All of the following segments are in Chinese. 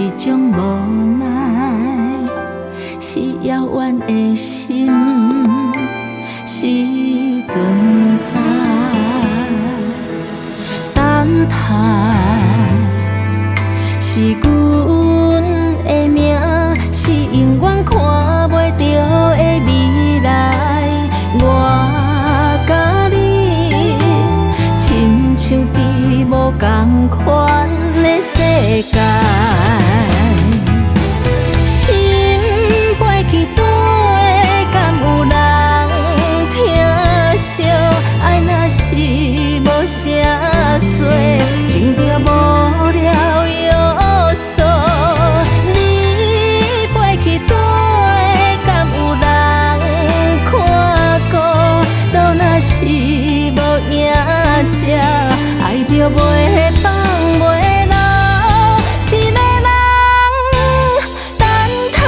一种无奈，是遥远的心，时阵知。等待是阮的命，是永远看袂到的未来。我甲你亲像伫无同款的世界，心飞去倒的，敢有人疼惜？爱若是无啥衰，情着无了约束。你飞去倒的，敢有人看顾？倒若是无影只，爱着袂放袂留，一个人等待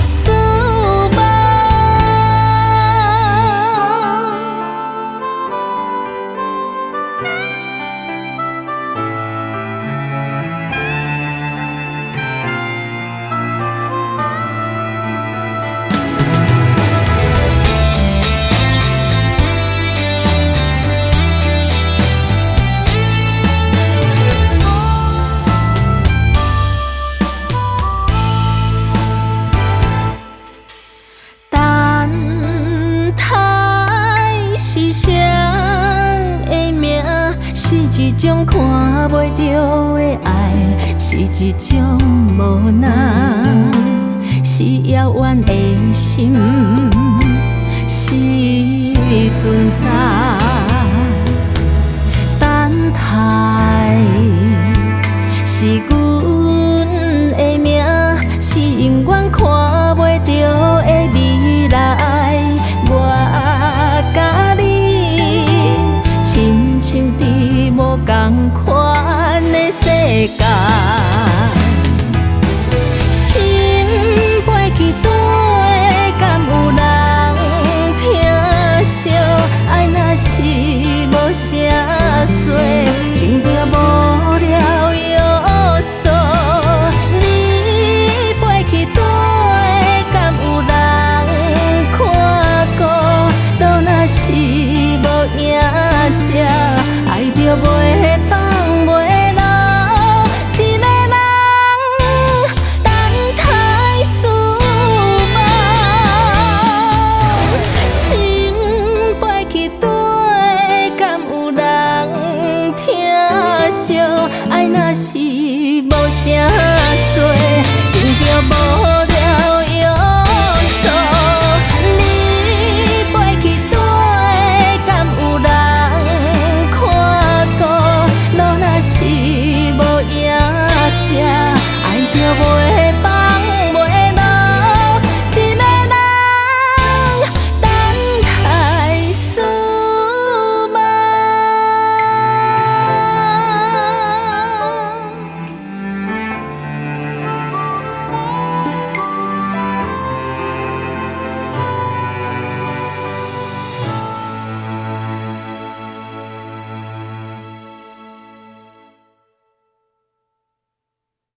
思梦。一种看袂到的爱，是一种无奈，是遥远的心，时阵知。